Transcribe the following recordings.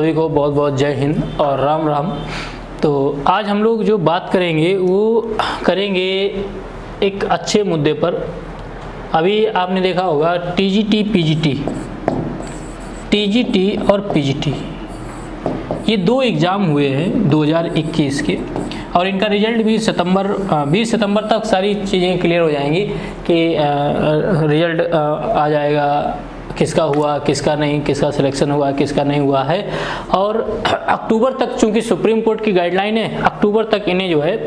सभी को बहुत बहुत जय हिंद और राम राम। तो आज हम लोग जो बात करेंगे वो करेंगे एक अच्छे मुद्दे पर। अभी आपने देखा होगा टीजीटी पीजीटी और पीजीटी ये दो एग्ज़ाम हुए हैं 2021 के, और इनका रिजल्ट भी 20 सितंबर तक सारी चीज़ें क्लियर हो जाएंगी कि रिजल्ट आ जाएगा, किसका हुआ किसका नहीं, किसका सिलेक्शन हुआ किसका नहीं हुआ है। और अक्टूबर तक, चूंकि सुप्रीम कोर्ट की गाइडलाइन है, अक्टूबर तक इन्हें जो है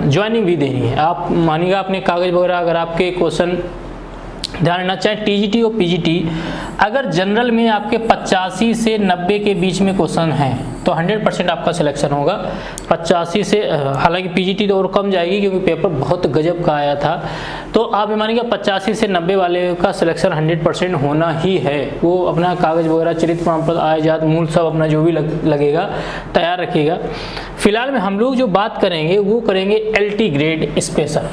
ज्वाइनिंग भी देनी है। आप मानिएगा अपने कागज़ वगैरह, अगर आपके क्वेश्चन ध्यान रखना, चाहे टीजीटी और पीजीटी, अगर जनरल में आपके 85 से 90 के बीच में क्वेश्चन हैं तो 100% आपका सिलेक्शन होगा। 85 से, हालांकि पीजीटी तो और कम जाएगी क्योंकि पेपर बहुत गजब का आया था, तो आप ये मानिएगा 85 से 90 वाले का सिलेक्शन 100% होना ही है। वो अपना कागज़ वगैरह, चरित्र प्रमाण पत्र, आय जात मूल सब अपना जो भी लगेगा तैयार रखिएगा। फिलहाल में हम लोग जो बात करेंगे वो करेंगे LT grade special.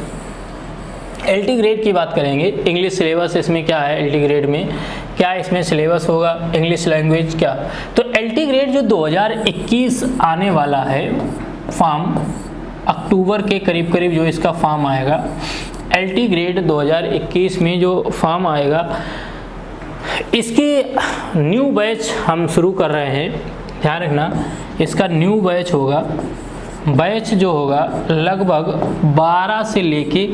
LT grade की बात करेंगे। इंग्लिश सिलेबस इसमें क्या है, LT ग्रेड में क्या इसमें सिलेबस होगा, इंग्लिश लैंग्वेज क्या। तो LT ग्रेड जो 2021 आने वाला है फॉर्म, अक्टूबर के करीब करीब जो इसका फॉर्म आएगा, LT ग्रेड 2021 में जो फॉर्म आएगा, इसकी न्यू बैच हम शुरू कर रहे हैं। ध्यान रखना, इसका न्यू बैच होगा। बैच जो होगा लगभग 12 से लेके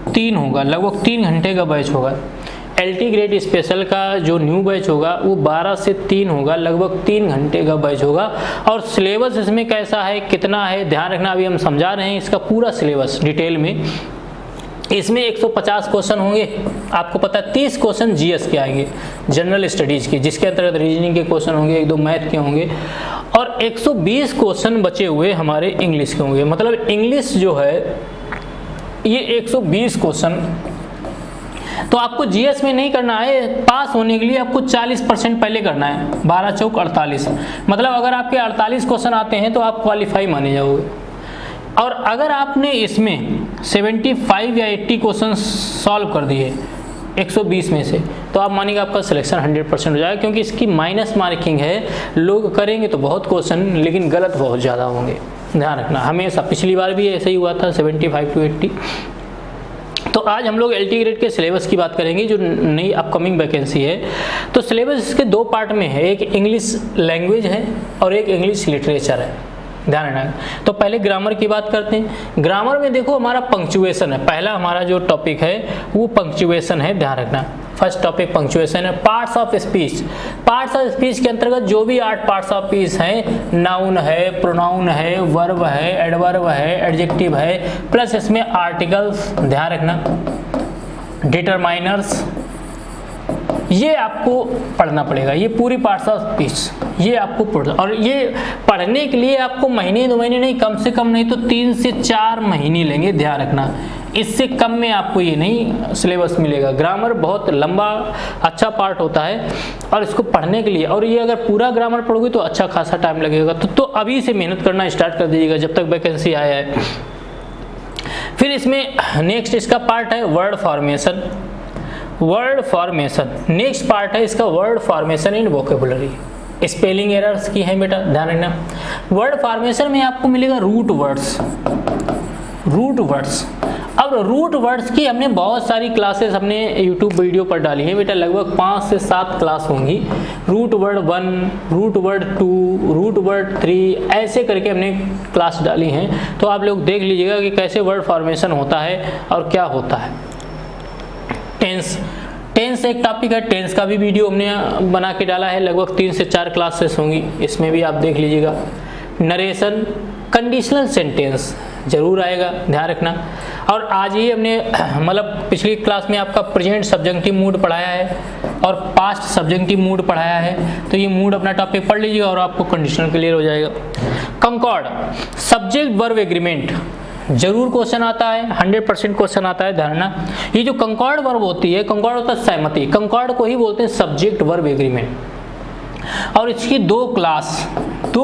3 होगा, लगभग 3 घंटे का बैच होगा। LT ग्रेड स्पेशल का जो न्यू बैच होगा वो 12 से 3 होगा, लगभग 3 घंटे का बैच होगा। और सिलेबस इसमें कैसा है, कितना है, ध्यान रखना, अभी हम समझा रहे हैं इसका पूरा सिलेबस डिटेल में। इसमें 150 क्वेश्चन होंगे, आपको पता है 30 क्वेश्चन GS के आएंगे, जनरल स्टडीज़ के, जिसके अंतर्गत रीजनिंग के क्वेश्चन होंगे, 1-2 मैथ के होंगे, और 120 क्वेश्चन बचे हुए हमारे इंग्लिश के होंगे। मतलब इंग्लिश जो है ये 120 क्वेश्चन, तो आपको GS में नहीं करना है। पास होने के लिए आपको 40% पहले करना है, 12 चौक 48। मतलब अगर आपके 48 क्वेश्चन आते हैं तो आप क्वालिफाई माने जाओगे। और अगर आपने इसमें 75 या 80 क्वेश्चन सॉल्व कर दिए 120 में से, तो आप मानिएगा आपका सिलेक्शन 100% हो जाएगा, क्योंकि इसकी माइनस मार्किंग है। लोग करेंगे तो बहुत क्वेश्चन, लेकिन गलत बहुत ज़्यादा होंगे। ध्यान रखना, हमेशा पिछली बार भी ऐसे ही हुआ था, 75 to 80। तो आज हम लोग LT ग्रेड के सिलेबस की बात करेंगे, जो नई अपकमिंग वैकेंसी है। तो सिलेबस इसके 2 पार्ट में है, एक इंग्लिश लैंग्वेज है और एक इंग्लिश लिटरेचर है। ध्यान रखना। तो पहले ग्रामर की बात करते हैं। ग्रामर में देखो हमारा पंक्चुएशन है, पहला हमारा जो टॉपिक है वो पंक्चुएशन है। ध्यान रखना, फर्स्ट टॉपिक पंक्चुएशन है। Parts of speech, parts of speech के अंतर्गत जो भी 8 पार्ट्स ऑफ स्पीच हैं, नाउन है, प्रोनाउन है, वर्ब है, एडवर्ब है, एडजेक्टिव है, प्लस इसमें आर्टिकल्स, ध्यान रखना, डिटरमाइनर्स, ये आपको पढ़ना पड़ेगा। ये पूरी पार्ट्स ऑफ स्पीच ये आपको पढ़ना, और ये पढ़ने के लिए आपको महीने 2 महीने नहीं, कम से कम नहीं तो 3 से 4 महीने लेंगे। ध्यान रखना, इससे कम में आपको ये नहीं सिलेबस मिलेगा। ग्रामर बहुत लंबा अच्छा पार्ट होता है, और इसको पढ़ने के लिए, और ये अगर पूरा ग्रामर पढ़ोगे तो अच्छा खासा टाइम लगेगा। तो अभी से मेहनत करना स्टार्ट कर दीजिएगा जब तक वैकेंसी आया है। फिर इसमें नेक्स्ट इसका पार्ट है word formation. Word formation next part है इसका, वर्ड फॉर्मेशन इन वोकेबुलरी। स्पेलिंग एरर्स की है बेटा, ध्यान रखना। वर्ड फॉर्मेशन में आपको मिलेगा रूट वर्ड्स। रूट वर्ड्स, अब रूट वर्ड्स की हमने बहुत सारी क्लासेस अपने YouTube वीडियो पर डाली है बेटा, लगभग 5 से 7 क्लास होंगी। Root word 1, root word 2, root word 3, ऐसे करके हमने क्लास डाली हैं। तो आप लोग देख लीजिएगा कि कैसे वर्ड फॉर्मेशन होता है और क्या होता है। टेंस एक टॉपिक है, टेंस का भी वीडियो हमने बना के डाला है, लगभग 3 से 4 क्लासेस होंगी, इसमें भी आप देख लीजिएगा। नरेशन, कंडीशनल सेंटेंस जरूर आएगा, ध्यान रखना। और आज ही हमने मतलब पिछली क्लास में आपका प्रेजेंट सब्जेक्टिव मूड पढ़ाया है और पास्ट सब्जेक्टिव मूड पढ़ाया है, तो ये मूड अपना टॉपिक पढ़ लीजिएगा और आपको कंडीशनल क्लियर हो जाएगा। कंकॉर्ड, सब्जेक्ट वर्ब एग्रीमेंट जरूर क्वेश्चन आता है, 100% क्वेश्चन आता है, ध्यान रखना। ये जो कंकॉर्ड वर्ब होती है, कंकॉर्ड होता है सहमति, कंकॉर्ड को ही बोलते हैं सब्जेक्ट वर्ब एग्रीमेंट। और इसकी 2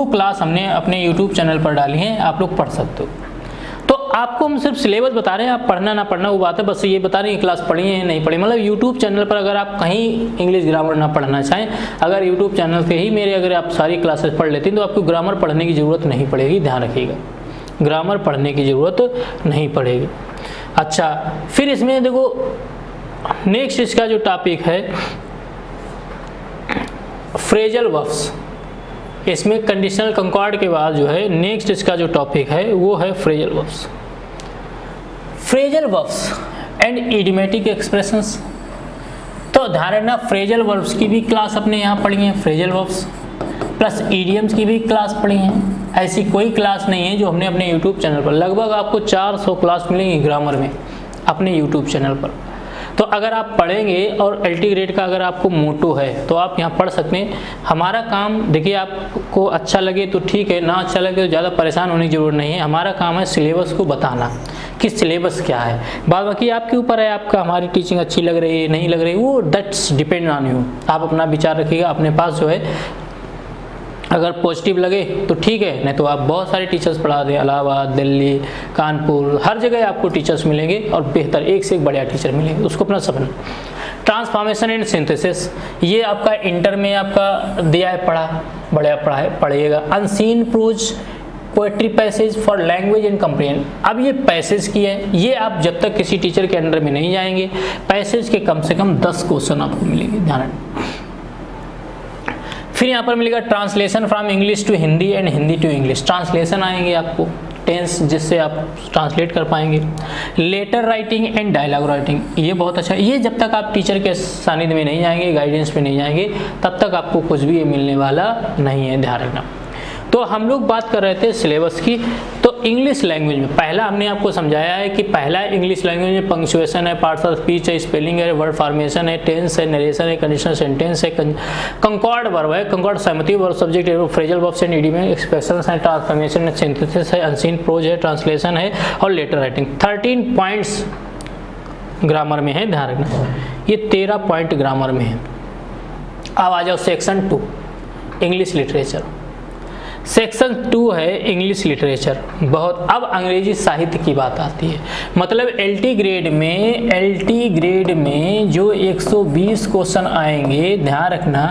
क्लास हमने अपने YouTube चैनल पर डाली हैं, आप लोग पढ़ सकते हो। तो आपको हम सिर्फ सिलेबस बता रहे हैं, आप पढ़ना ना पढ़ना वो बात है, बस ये बता रहे हैं क्लास पढ़ी है नहीं पढ़ी। मतलब यूट्यूब चैनल पर अगर आप कहीं इंग्लिश ग्रामर ना पढ़ना चाहें, अगर यूट्यूब चैनल पे ही मेरे अगर आप सारी क्लासेस पढ़ लेते हैं तो आपको ग्रामर पढ़ने की ज़रूरत नहीं पड़ेगी, ध्यान रखिएगा, ग्रामर पढ़ने की ज़रूरत नहीं पड़ेगी। अच्छा, फिर इसमें देखो नेक्स्ट इसका जो टॉपिक है फ्रेजल वर्ब्स, इसमें कंडीशनल कंकॉर्ड के बाद जो है नेक्स्ट इसका जो टॉपिक है वो है phrasal verbs. Phrasal verbs and idiomatic expressions, तो ध्यान रखना फ्रेजल वर्ब्स की भी क्लास अपने यहाँ पढ़ी है, फ्रेजल वर्ब्स प्लस इडियम्स की भी क्लास पढ़ी है। ऐसी कोई क्लास नहीं है जो हमने अपने यूट्यूब चैनल पर, लगभग आपको 400 क्लास मिलेंगी ग्रामर में अपने यूट्यूब चैनल पर। तो अगर आप पढ़ेंगे और LT ग्रेड का अगर आपको मोटो है तो आप यहाँ पढ़ सकते हैं। हमारा काम देखिए, आपको अच्छा लगे तो ठीक है, ना अच्छा लगे तो ज़्यादा परेशान होने की ज़रूरत नहीं है। हमारा काम है सिलेबस को बताना कि सिलेबस क्या है, बाकी आपके ऊपर है, आपका हमारी टीचिंग अच्छी लग रही है नहीं लग रही, वो दैट्स डिपेंड ऑन यू। आप अपना विचार रखिएगा, अपने पास जो है अगर पॉजिटिव लगे तो ठीक है, नहीं तो आप बहुत सारे टीचर्स पढ़ा दें, इलाहाबाद, दिल्ली, कानपुर, हर जगह आपको टीचर्स मिलेंगे और बेहतर एक से एक बढ़िया टीचर मिलेंगे, उसको अपना समझना। ट्रांसफॉर्मेशन एंड सिंथेसिस, ये आपका इंटर में आपका दिया है, बढ़िया पढ़िएगा। Unseen pros poetry passage for language and comprehension, अब ये पैसेज की है, ये आप जब तक किसी टीचर के अंडर में नहीं जाएंगे, पैसेज के कम से कम 10 क्वेश्चन आपको मिलेंगे, ध्यान रखना। फिर यहाँ पर मिलेगा translation from English to Hindi and Hindi to English, translation आएंगे आपको, टेंस जिससे आप ट्रांसलेट कर पाएंगे। Letter writing and dialogue writing, ये बहुत अच्छा, ये जब तक आप टीचर के सानिध्य में नहीं जाएंगे, गाइडेंस में नहीं जाएंगे, तब तक आपको कुछ भी ये मिलने वाला नहीं है, ध्यान रखना। तो हम लोग बात कर रहे थे सिलेबस की, तो इंग्लिश लैंग्वेज में पहला हमने आपको समझाया है कि पहला इंग्लिश लैंग्वेज में पंक्चुएशन है, पार्ट्स ऑफ स्पीच है, स्पेलिंग है, वर्ड फॉर्मेशन है, टेंस है, नरेशन है, कंडीशनल सेंटेंस है, कंकॉर्ड वर्ब है, कंकॉर्ड सहमति वर्ब, सब्जेक्ट है, phrasal verbs and idiom, expressions है, ट्रांसफॉर्मेशन है, सिंथेसिस है, अनसीन प्रोज है, ट्रांसलेशन है और लेटर राइटिंग। 13 पॉइंट्स ग्रामर में है, ध्यान रखना, ये 13 पॉइंट ग्रामर में है। अब आ जाओ सेक्शन 2 इंग्लिश लिटरेचर। सेक्शन 2 है इंग्लिश लिटरेचर, बहुत। अब अंग्रेजी साहित्य की बात आती है, मतलब LT ग्रेड में जो 120 क्वेश्चन आएंगे, ध्यान रखना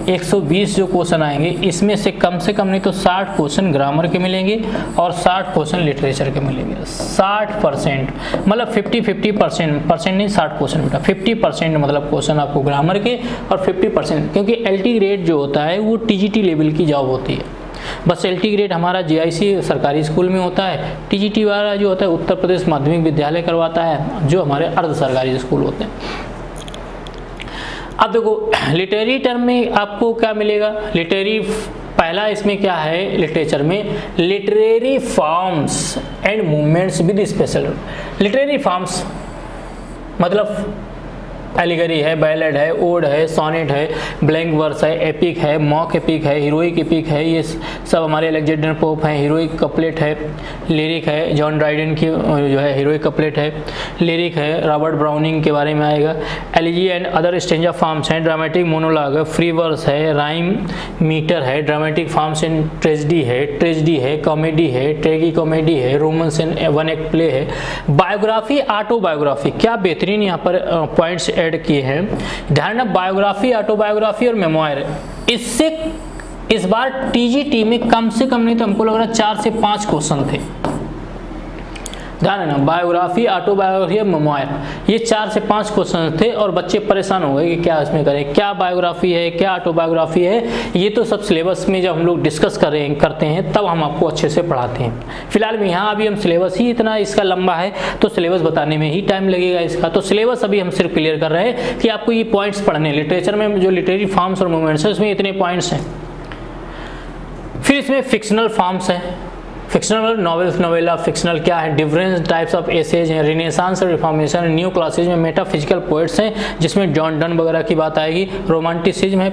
120 जो क्वेश्चन आएंगे, इसमें से कम नहीं तो 60 क्वेश्चन ग्रामर के मिलेंगे और 60 क्वेश्चन लिटरेचर के मिलेंगे। 60%, मतलब 50% नहीं, 60 क्वेश्चन बेटा, 50% मतलब क्वेश्चन आपको ग्रामर के और 50%, क्योंकि LT ग्रेड जो होता है वो TGT लेवल की जॉब होती है। बस LT ग्रेड हमारा JIC सरकारी स्कूल में होता है, TGT वाला जो होता है उत्तर प्रदेश माध्यमिक विद्यालय करवाता है, जो हमारे अर्ध सरकारी स्कूल होते हैं। अब देखो लिटरेरी टर्म में आपको क्या मिलेगा, लिटरेरी पहला इसमें क्या है, लिटरेचर में literary forms and movements with special. Literary forms मतलब एलिगरी है, बैलेड है, ओड है, सोनेट है, ब्लैंक वर्स है, एपिक है, मॉक एपिक है, हीरोइक एपिक है, ये सब हमारे अलेक्जेंडर पोप हैं, हीरोइक कपलेट है, लिरिक है, जॉन ड्राइडन की जो है हीरोइक कपलेट है, लिरिक है, रॉबर्ट ब्राउनिंग के बारे में आएगा, elegy and other stanza forms हैं, ड्रामेटिक मोनोलॉग है, फ्री वर्स है, राइम मीटर है, ड्रामेटिक फॉर्म्स इन ट्रेजिडी है, कॉमेडी है, ट्रेगी कॉमेडी है, romance in one act play है, बायोग्राफी, ऑटोबायोग्राफी, क्या बेहतरीन यहाँ पर पॉइंट्स ऐड किए हैं, ध्यान रखना, बायोग्राफी, ऑटोबायोग्राफी और मेमोयर। इससे इस बार TGT में कम से कम नहीं तो हमको लग रहा है 4 से 5 क्वेश्चन थे, ध्यान रखना, बायोग्राफी, ऑटोबायोग्राफी और मेमोयर, ये 4 से 5 क्वेश्चन थे और बच्चे परेशान हो गए कि क्या इसमें करें, क्या बायोग्राफी है, क्या ऑटोबायोग्राफी है। ये तो सब सिलेबस में जब हम लोग डिस्कस करते हैं तब हम आपको अच्छे से पढ़ाते हैं। फिलहाल में यहाँ अभी हम सिलेबस ही इतना इसका लंबा है तो सिलेबस बताने में ही टाइम लगेगा इसका, तो सिलेबस अभी हम सिर्फ क्लियर कर रहे हैं कि आपको ये पॉइंट्स पढ़ने, लिटरेचर में जो लिटरेरी फॉर्म्स और मूवमेंट्स है उसमें इतने पॉइंट्स हैं। फिर इसमें फिक्शनल फॉर्म्स है, फिक्शनल नॉवेल्स, नोवेला, फिक्शनल क्या है, डिफरेंट टाइप्स ऑफ एसेज हैं, रिनेसांस और रिफॉर्मेशन, न्यू क्लासेज में मेटाफिजिकल पोएट्स हैं जिसमें जॉन डन वगैरह की बात आएगी, रोमांटिसिज्म है,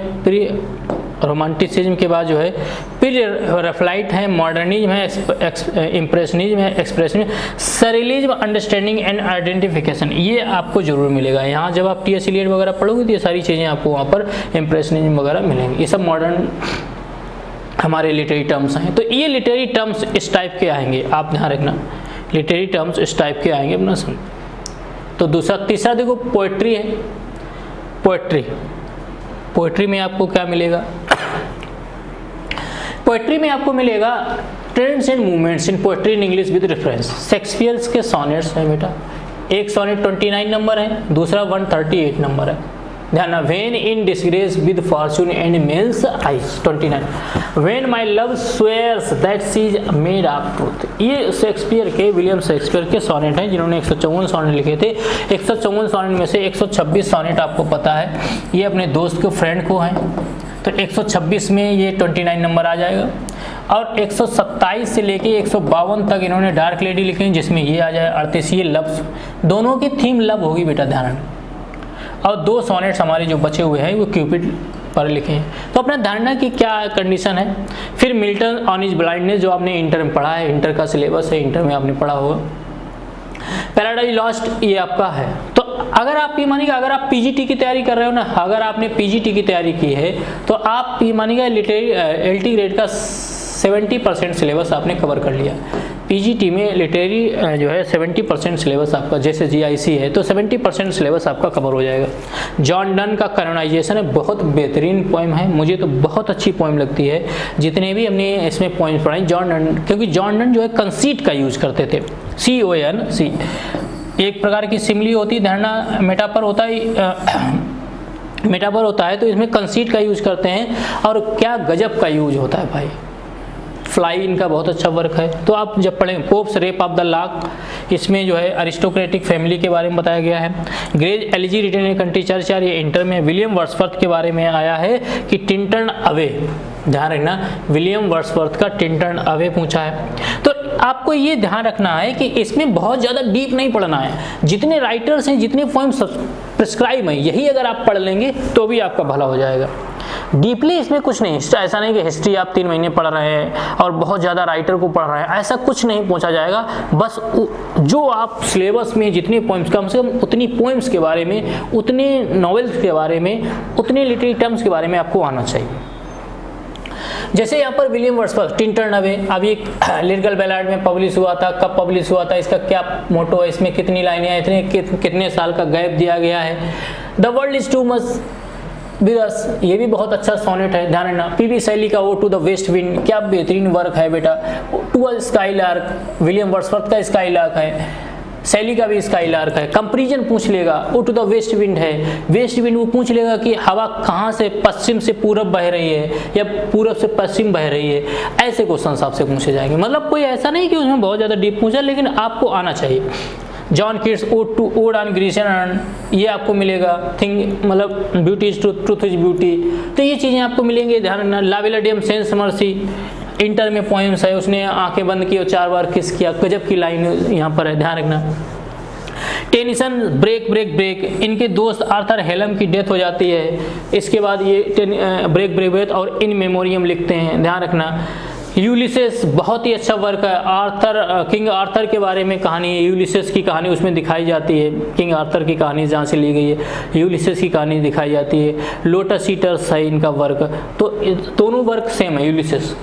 रोमांटिसिज्म के बाद जो है फिर रेफ्लाइट है, मॉडर्निज्म है, इम्प्रेशनिज्म है, एक्सप्रेशनिज्म, सरिलिज्म, अंडरस्टैंडिंग एंड आइडेंटिफिकेशन, ये आपको जरूर मिलेगा। यहाँ जब आप T.S. एलियट वगैरह पढ़ोगे तो ये सारी चीज़ें आपको वहाँ पर इम्प्रेशनिज्म वगैरह मिलेंगी। ये सब मॉडर्न हमारे लिटरेरी टर्म्स हैं, तो ये लिटरेरी टर्म्स इस टाइप के आएंगे, आप ध्यान रखना। लिटरेरी टर्म्स इस टाइप के आएंगे अपना समझ। तो दूसरा तीसरा देखो पोएट्री है। पोएट्री में आपको क्या मिलेगा? पोएट्री में आपको मिलेगा trends and movements in poetry in English with reference. Shakespeare के सोनेट्स हैं बेटा, एक सोनेट 29 नंबर है, दूसरा 138 नंबर है। ध्यान, when in disgrace with fortune and men's eyes 29, when my love swears that she is made of truth. ये Shakespeare के, विलियम शेक्सपियर के सोनेट हैं जिन्होंने 154 सोनेट लिखे थे। 154 सोनेट में से 126 सोनेट आपको पता है ये अपने दोस्त के फ्रेंड को हैं, तो 126 में ये 29 नंबर आ जाएगा। और 127 से लेके 152 तक इन्होंने डार्क लेडी लिखे हैं जिसमें ये आ जाए 38। ये लव, दोनों की थीम लव होगी बेटा, ध्यान। और 2 सोनेट्स हमारे जो बचे हुए हैं वो क्यूपिड पर लिखे हैं। तो अपना धारणा की क्या कंडीशन है। फिर मिल्टन ऑन हिज ब्लाइंडनेस जो आपने इंटर में पढ़ा है, इंटर का सिलेबस है, इंटर में आपने पढ़ा होगा। पैराडाइज लॉस्ट ये आपका है। तो अगर आप ये मानिएगा, अगर आप पीजीटी की तैयारी कर रहे हो ना, अगर आपने पीजीटी की तैयारी की है तो आप ये मानिएगा लिटरेरी एलटी ग्रेड का 70% सिलेबस आपने कवर कर लिया। पीजीटी में लिटरेरी जो है 70% सिलेबस आपका, जैसे जीआईसी है तो 70% सिलेबस आपका कवर हो जाएगा। जॉन डन का कैनोनाइजेशन है, बहुत बेहतरीन पोएम है, मुझे तो बहुत अच्छी पोएम लगती है। जितने भी हमने इसमें पोएम्स पढ़ाई जॉन डन, क्योंकि जॉन डन जो है कंसीट का यूज करते थे, CONC, एक प्रकार की सिमली होती है, धारणा मेटाफर होता है, मेटाफर होता है, तो इसमें कंसीट का यूज करते हैं। और क्या गजब का यूज होता है भाई, फ्लाई इनका बहुत अच्छा वर्क है। तो आप जब पढ़ें pops rape of the lock, इसमें जो है अरिस्टोक्रेटिक फैमिली के बारे में बताया गया है। Gray's elegy written in country church, ये इंटर में विलियम वर्ड्सवर्थ के बारे में आया है कि टिंटन अवे, ध्यान रखना विलियम वर्ड्सवर्थ का टिंटन अवे पूछा है। तो आपको ये ध्यान रखना है कि इसमें बहुत ज़्यादा डीप नहीं पढ़ना है, जितने राइटर्स हैं, जितने पोएम्स प्रिस्क्राइब हैं, यही अगर आप पढ़ लेंगे तो भी आपका भला हो जाएगा। डीपली इसमें कुछ नहीं, ऐसा नहीं कि हिस्ट्री आप 3 महीने पढ़ रहे हैं और बहुत ज़्यादा राइटर को पढ़ रहे हैं, ऐसा कुछ नहीं पूछा जाएगा। बस जो आप सिलेबस में जितने पोएम्स, कम से कम उतनी पोएम्स के बारे में, उतने नॉवेल्स के बारे में, उतने लिटरेरी टर्म्स के बारे में आपको आना चाहिए। जैसे यहाँ पर विलियम वर्ड्सवर्थ टिंटन अवे, अभी एक लिरिकल बैलाड में पब्लिश हुआ था, कब पब्लिश हुआ था, इसका क्या मोटो है, इसमें कितनी लाइनें हैं, कितने साल का गैप दिया गया है। The world is too much with us, ये भी बहुत अच्छा सोनेट है, ध्यान रखना। पीबी शैली का ode to the west wind, क्या बेहतरीन वर्क है बेटा। To a skylark, William Wordsworth का स्काई लार्क है, शैली का भी स्काई लार्क है। कंपेरिजन पूछ लेगा, ode to the west wind है, वेस्ट विंड वो पूछ लेगा कि हवा कहाँ से पश्चिम से पूरब बह रही है या पूरब से पश्चिम बह रही है, ऐसे क्वेश्चन आपसे पूछे जाएंगे। मतलब कोई ऐसा नहीं कि उसमें बहुत ज़्यादा डीप पूछा, लेकिन आपको आना चाहिए। John Keats odd on Grecian, ये आपको मिलेगा। थिंग मतलब beauty is truth, truth is beauty, तो ये चीज़ें आपको मिलेंगे, ध्यान रखना। लाविलाडियम सेंस मर्सी, इंटर में पोएम्स है, उसने आंखें बंद की और 4 बार किस किया, गजब की लाइन यहाँ पर है, ध्यान रखना। टेनिसन ब्रेक ब्रेक ब्रेक, इनके दोस्त आर्थर हेलम की डेथ हो जाती है, इसके बाद ये ब्रेक ब्रेक ब्रेक और इन मेमोरियम लिखते हैं, ध्यान रखना। यूलिसेस बहुत ही अच्छा वर्क है, आर्थर, किंग आर्थर के बारे में कहानी है, यूलिसेस की कहानी उसमें दिखाई जाती है, किंग आर्थर की कहानी जहाँ से ली गई है, यूलिसेस की कहानी दिखाई जाती है। लोटस ईटर्स है इनका वर्क, तो दोनों वर्क सेम है यूलिसेस,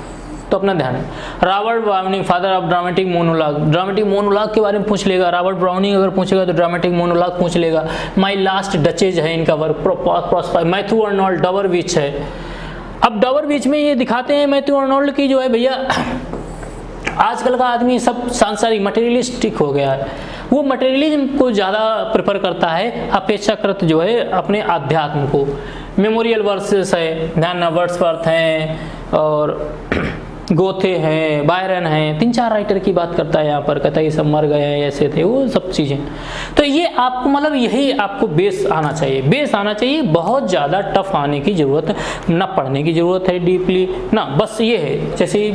तो अपना ध्यान है। Robert browning father of dramatic monologue, dramatic monologue के बारे में पूछ लेगा, रॉबर्ट ब्राउनिंग अगर पूछेगा तो ड्रामेटिक मोनोलॉग पूछ लेगा। माई लास्ट डचेज है इनका वर्क। मैथ्यू अर्नोल्ड डबरविच है। अब डबरविच में ये दिखाते हैं मैथ्यू अर्नोल्ड की जो है भैया, आजकल का आदमी सब सांसारिक मटेरियलिस्टिक हो गया है, वो मटेरियलिज्म को ज़्यादा प्रेफर करता है अपेक्षाकृत जो है अपने आध्यात्म को। मेमोरियल वर्सेस है, ध्यान, वर्ड्सवर्थ हैं और गोथे हैं, बायरन हैं, 3-4 राइटर की बात करता है यहाँ पर, कहता है ये सब मर गए हैं, ऐसे थे, वो सब चीज़ें। तो ये आपको मतलब यही आपको बेस आना चाहिए, बेस आना चाहिए, बहुत ज़्यादा टफ आने की ज़रूरत ना, पढ़ने की ज़रूरत है डीपली ना, बस ये है। जैसे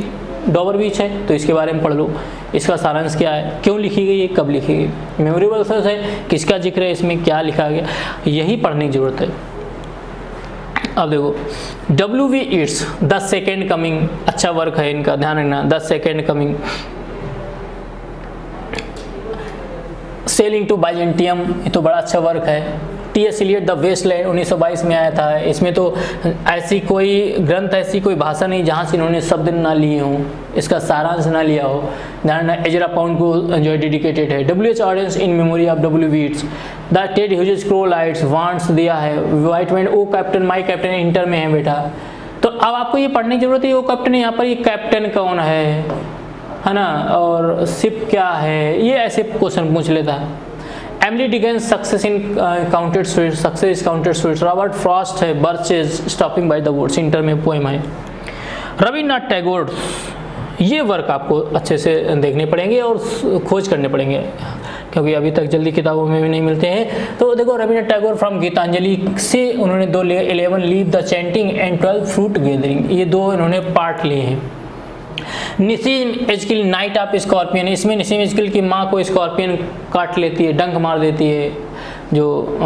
डॉबरविच है तो इसके बारे में पढ़ लो, इसका सारांश क्या है, क्यों लिखी गई है, कब लिखी गई। मेमोरेबल वर्सेस है, किसका जिक्र है इसमें, क्या लिखा गया, यही पढ़ने की ज़रूरत है। अब देखो W.V. Yeats the second coming, अच्छा वर्क है इनका, ध्यान रखना। The second coming, sailing to Byzantium, ये तो बड़ा अच्छा वर्क है। टी.एस. एलियट द वेस्टलैंड 1922 में आया था। इसमें तो ऐसी कोई ग्रंथ, ऐसी कोई भाषा नहीं जहाँ से इन्होंने शब्द ना लिए हों, इसका सारांश ना लिया हो। ध्यान रखना, एजरा पाउंड को जो है डेडिकेटेड है। W.H. Auden's in memory of W. Yeats. The Ted Hughes crow lights wants दिया है। Whitman O captain my captain inter में है बेटा। तो अब आपको ये पढ़ने की जरूरत है, वो कैप्टन यहाँ पर, ये कैप्टन कौन है ना, और शिप क्या है, ये ऐसे क्वेश्चन पूछ लेता है। Emily Dickens success in counted sweets, success counted sweets. Robert Frost है birch is stopping by the woods, इंटर में पोएम है। रविन्द्रनाथ टैगोर, ये वर्क आपको अच्छे से देखने पड़ेंगे और खोज करने पड़ेंगे क्योंकि अभी तक जल्दी किताबों में भी नहीं मिलते हैं। तो देखो, रविन्द्रनाथ टैगोर फ्रॉम गीतांजलि से उन्होंने 11 leave the chanting and 12 fruit gathering, ये 2 इन्होंने पार्ट लिए हैं। निसीम एजकिल नाइट ऑफ स्कॉर्पियन, इसमें निसीम एजकिल की माँ को स्कॉर्पियन काट लेती है, डंक मार देती है, जो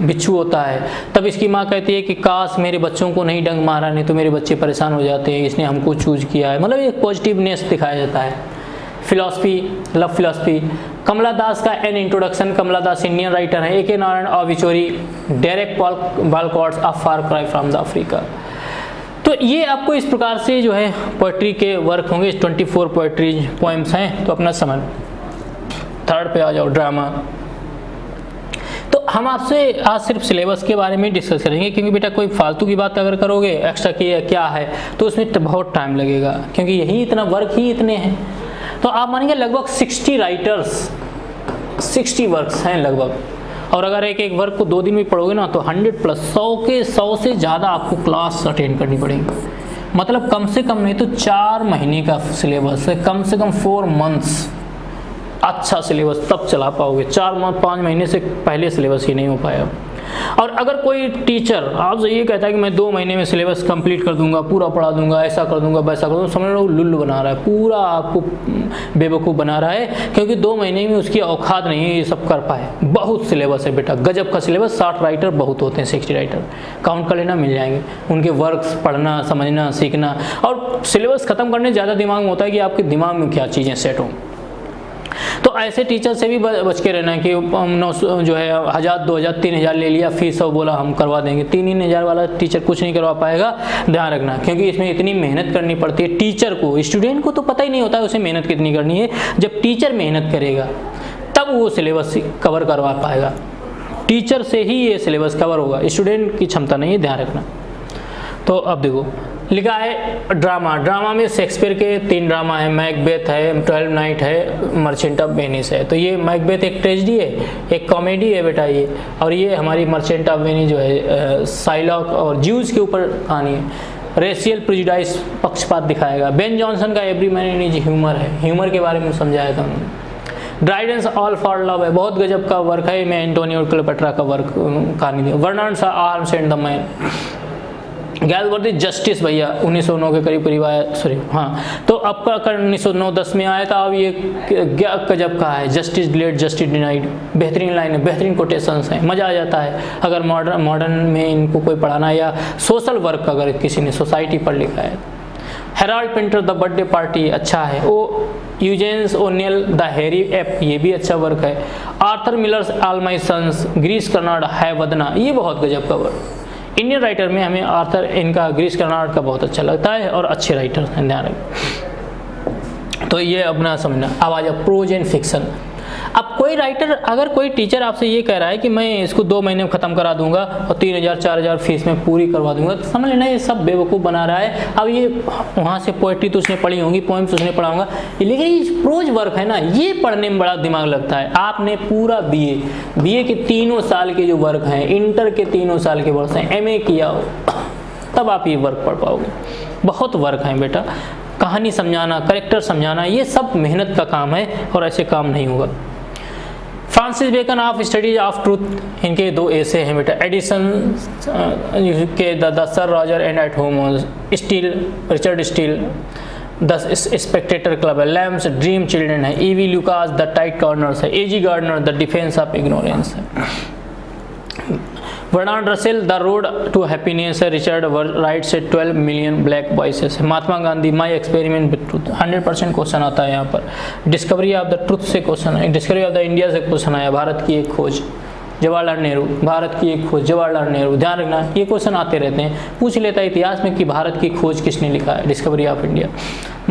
बिच्छू होता है। तब इसकी माँ कहती है कि काश मेरे बच्चों को नहीं डंक मारा, नहीं तो मेरे बच्चे परेशान हो जाते हैं, इसने हमको चूज किया है। मतलब एक पॉजिटिवनेस दिखाया जाता है। Philosophy, love philosophy. Kamala Das का an introduction, Kamala Das Indian writer है। AK. Narayan obituary, Derek Walcott's of far cry from the Africa. तो ये आपको इस प्रकार से जो है पोइट्री के वर्क होंगे। 24 पोइट्री पोएम्स हैं। तो अपना समझ, थर्ड पे आ जाओ, ड्रामा। तो हम आपसे आज सिर्फ सिलेबस के बारे में डिस्कस करेंगे क्योंकि बेटा कोई फालतू की बात अगर करोगे एक्स्ट्रा की क्या है तो उसमें बहुत टाइम लगेगा, क्योंकि यही इतना वर्क ही इतने हैं। तो आप मानेंगे लगभग 60 राइटर्स, 60 वर्क्स हैं लगभग। और अगर एक एक वर्क को 2 दिन में पढ़ोगे ना तो 100 प्लस 100 से ज़्यादा आपको क्लास अटेंड करनी पड़ेगी। मतलब कम से कम नहीं तो 4 महीने का सिलेबस है, कम से कम 4 मंथ्स अच्छा सिलेबस तब चला पाओगे। 4-5 महीने से पहले सिलेबस ही नहीं हो पाया। और अगर कोई टीचर आपसे ये कहता है कि मैं 2 महीने में सिलेबस कंप्लीट कर दूंगा, पूरा पढ़ा दूंगा, ऐसा कर दूंगा, वैसा कर दूंगा, समझ लो लुल्लू बना रहा है, पूरा आपको बेवकूफ़ बना रहा है, क्योंकि 2 महीने में उसकी औकात नहीं है ये सब कर पाए। बहुत सिलेबस है बेटा, गजब का सिलेबस। 60 राइटर बहुत होते हैं, 60 राइटर काउंट कर लेना, मिल जाएंगे। उनके वर्क्स पढ़ना, समझना, सीखना, और सिलेबस ख़त्म करने ज़्यादा दिमाग में होता है कि आपके दिमाग में क्या चीज़ें सेट हों। तो ऐसे टीचर से भी बच के रहना है कि 900 जो है 1000, 2000, 3000 ले लिया फीस और बोला हम करवा देंगे। 3-3000 वाला टीचर कुछ नहीं करवा पाएगा, ध्यान रखना, क्योंकि इसमें इतनी मेहनत करनी पड़ती है टीचर को। स्टूडेंट को तो पता ही नहीं होता है उसे मेहनत कितनी करनी है। जब टीचर मेहनत करेगा तब वो सिलेबस कवर करवा पाएगा। टीचर से ही ये सिलेबस कवर होगा, स्टूडेंट की क्षमता नहीं है, ध्यान रखना। तो अब देखो लिखा है ड्रामा। ड्रामा में शेक्सपियर के 3 ड्रामा है, मैकबेथ है, 12 नाइट है, मर्चेंट ऑफ वेनिस है। तो ये मैकबेथ एक ट्रेजेडी है, एक कॉमेडी है बेटा ये, और ये हमारी मर्चेंट ऑफ वेनिस जो है साइलॉक और ज्यूज के ऊपर कहानी है। रेशियल प्रेजुडाइस, पक्षपात दिखाएगा। बेन जॉनसन का एवरी मैन इज ह्यूमर है, ह्यूमर के बारे में समझाया था उन्होंने। ड्राइडेंस ऑल फॉर लव है, बहुत गजब का वर्क है। मैं एंटोनियो क्लेओपेट्रा का वर्क कहानी दी। वर्नन arms and the man. Galsworthy justice भैया 1909 के करीब आया, सॉरी हाँ, तो आपका 1909-10 में आया था। अब ये क्या गजब का है, जस्टिस डिलेड जस्टिस डिनाइड। बेहतरीन लाइन है, बेहतरीन कोटेशंस हैं, मज़ा आ जाता है अगर मॉडर्न में इनको कोई पढ़ाना, या सोशल वर्क अगर किसी ने सोसाइटी पढ़ लिखा है। Harold Pinter the birthday party अच्छा है। O Eugene's O'Neill the hairy ape, ये भी अच्छा वर्क है। Arthur Miller's all my sons, Girish Karnad है वदना, ये बहुत गजब का वर्क। इंडियन राइटर में हमें आर्थर इनका ग्रीस कर्नाड का बहुत अच्छा लगता है, और अच्छे राइटर हैं, ध्यान रखें। तो ये अपना समझना। अब आ जाओ प्रोज एंड फिक्शन। अब कोई राइटर, अगर कोई टीचर आपसे ये कह रहा है कि मैं इसको 2 महीने में ख़त्म करा दूंगा और 3000-4000 फीस में पूरी करवा दूंगा, तो समझ लेना ये सब बेवकूफ़ बना रहा है। अब ये वहाँ से पोइट्री तो उसने पढ़ी होंगी, पोइम्स उसने पढ़ा होगा, लेकिन ये प्रोज वर्क है ना, ये पढ़ने में बड़ा दिमाग लगता है। आपने पूरा बीए के 3 साल के जो वर्क हैं, इंटर के 3 साल के वर्क हैं, MA किया हो, तब आप ये वर्क पढ़ पाओगे। बहुत वर्क हैं बेटा, कहानी समझाना, करेक्टर समझाना, ये सब मेहनत का काम है, और ऐसे काम नहीं होगा। Francis Bacon of studies of truth, इनके 2 ऐसे हैं बेटा। एडिसन के the Sir Roger and at home, Steele Richard Steele the spectator club है। लैम्स ड्रीम चिल्ड्रन है। E.V. Lucas the tight corners है। A.G. Gardiner the defence of ignorance है। Bernard Russell the road to happiness है। Richard Wright से 12 million black voices है। Mahatma Gandhi my experiment with truth, 100% question आता है यहाँ पर। डिस्कवरी ऑफ द ट्रूथ से क्वेश्चन है। डिस्कवरी ऑफ द इंडिया से क्वेश्चन आया, भारत की एक खोज। जवाहरलाल नेहरू, भारत की एक खोज जवाहरलाल नेहरू। ध्यान रखना ये क्वेश्चन आते रहते हैं, पूछ लेता है इतिहास में कि भारत की खोज किसने लिखा है, discovery of India.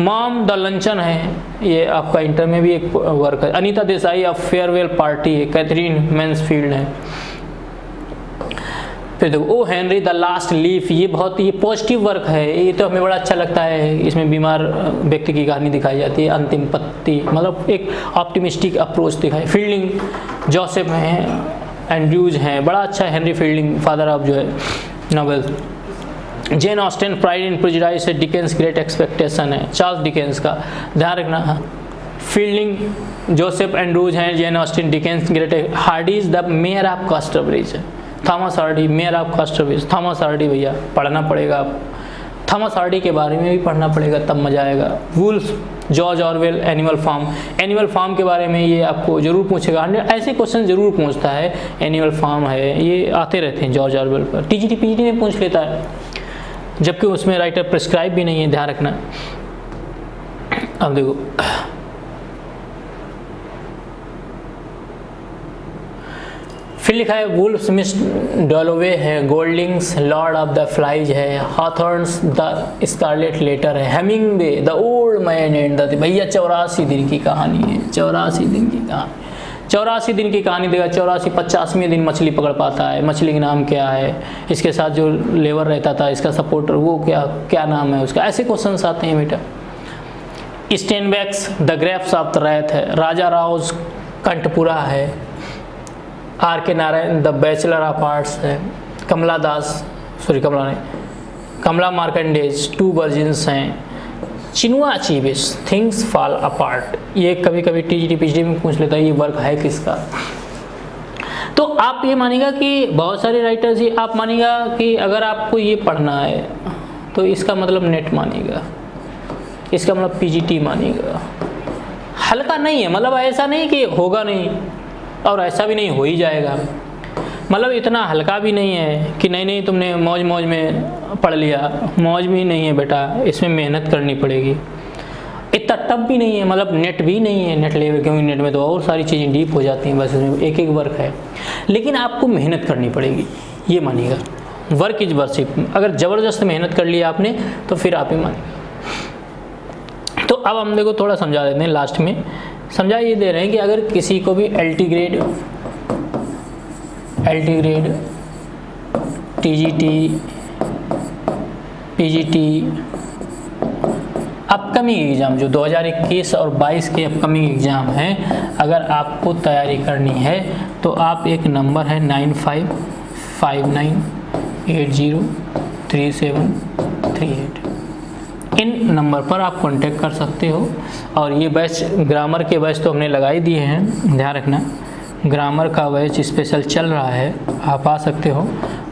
Maugham the luncheon है, ये आपका इंटर में भी एक वर्क है। Anita Desai of farewell party है, कैथरीन मैन्सफील्ड है। फिर देखो O Henry the last leaf, ये बहुत ही पॉजिटिव वर्क है, ये तो हमें बड़ा अच्छा लगता है। इसमें बीमार व्यक्ति की कहानी दिखाई जाती है, अंतिम पत्ती, मतलब एक ऑप्टिमिस्टिक अप्रोच दिखाई। फील्डिंग जोसेफ हैं, एंड्रयूज हैं, बड़ा अच्छा है हेनरी फील्डिंग, फादर ऑफ जो है novel. Jane Austen pride and prejudice है, डिकेंस ग्रेट एक्सपेक्टेशन है, चार्ल्स डिकेंस का। ध्यान रखना फील्डिंग जोसेफ एंड्रयूज हैं, Jane Austen Dickens great. Hardy's the mayor of Casterbridge है, Thomas Hardy mayor of Casterbridge. Thomas Hardy भैया पढ़ना पड़ेगा, आप थॉमस हार्डी के बारे में भी पढ़ना पड़ेगा, तब मजा आएगा। Woolf George Orwell animal farm, animal farm के बारे में ये आपको जरूर पूछेगा, ऐसे क्वेश्चन जरूर पूछता है। एनिमल फार्म है, ये आते रहते हैं जॉर्ज ऑरवेल पर, टीजीटी पीजीटी में पूछ लेता है, जबकि उसमें राइटर प्रिस्क्राइब भी नहीं है, ध्यान रखना। अब देखो फिर लिखा है वुल्फ मिस डॉलोवे है, गोल्डिंग्स लॉर्ड ऑफ द फ्लाइज है, हॉथॉर्न्स द स्कारलेट लेटर है, Hemingway the old man and the, भैया 84 दिन की कहानी है, 84 दिन की कहानी, 84 दिन की कहानी देगा। 50वें दिन मछली पकड़ पाता है, मछली का नाम क्या है, इसके साथ जो लेबर रहता था इसका सपोर्टर, वो क्या नाम है उसका, ऐसे क्वेश्चन आते हैं बेटा। Steinbeck's the grapes of the wrath है, राजा राउज कंठपुरा है, R K Narayan the bachelor of arts है, कमला मार्कंडेज टू वर्जिन्स हैं, चिनुआ अचीविस थिंग्स फॉल अपार्ट, ये कभी कभी टीजीटी पीजीटी में पूछ लेता है, ये वर्क है किसका। तो आप ये मानिएगा कि बहुत सारे राइटर्स, ये आप मानिएगा कि अगर आपको ये पढ़ना है तो इसका मतलब नेट मानिएगा, इसका मतलब पीजीटी मानिएगा। हल्का नहीं है, मतलब ऐसा नहीं कि होगा नहीं और ऐसा भी नहीं हो ही जाएगा, मतलब इतना हल्का भी नहीं है कि नहीं तुमने मौज मौज में पढ़ लिया, मौज भी नहीं है बेटा, इसमें मेहनत करनी पड़ेगी। इतना टफ भी नहीं है, मतलब नेट भी नहीं है, नेट लेवल, क्योंकि नेट में तो और सारी चीज़ें डीप हो जाती हैं, बस इसमें एक एक वर्क है, लेकिन आपको मेहनत करनी पड़ेगी, ये मानिएगा। वर्क इज वर्शिप, अगर ज़बरदस्त मेहनत कर लिया आपने तो फिर आप ही मानिएगा। तो अब हम देखो थोड़ा समझा देते हैं, लास्ट में समझा ये दे रहे हैं कि अगर किसी को भी LT grade TGT PGT upcoming exam जो 2021 और 22 के अपकमिंग एग्ज़ाम हैं, अगर आपको तैयारी करनी है तो आप एक नंबर है 9559803738, इन नंबर पर आप कांटेक्ट कर सकते हो। और ये बैच ग्रामर के बैच तो हमने लगा ही दिए हैं, ध्यान रखना ग्रामर का बैच स्पेशल चल रहा है, आप आ सकते हो।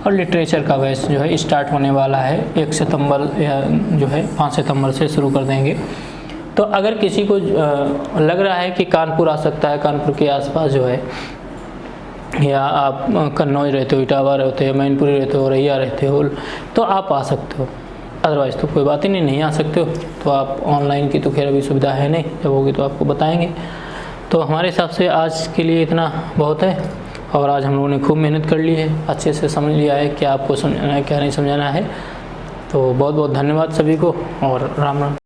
और लिटरेचर का बैच जो है स्टार्ट होने वाला है 1 सितंबर या जो है 5 सितंबर से शुरू कर देंगे। तो अगर किसी को लग रहा है कि कानपुर आ सकता है, कानपुर के आसपास जो है, या आप कन्नौज रहते हो, इटावा रहते हो, मैनपुरी रहते हो, रैया रहते हो, तो आप आ सकते हो। अदरवाइज़ तो कोई बात ही नहीं आ सकते हो तो आप ऑनलाइन की तो खैर अभी सुविधा है नहीं, जब होगी तो आपको बताएंगे। तो हमारे हिसाब से आज के लिए इतना बहुत है, और आज हम लोगों ने खूब मेहनत कर ली है, अच्छे से समझ लिया है क्या आपको समझाना है क्या नहीं समझाना है। तो बहुत बहुत धन्यवाद सभी को, और राम राम।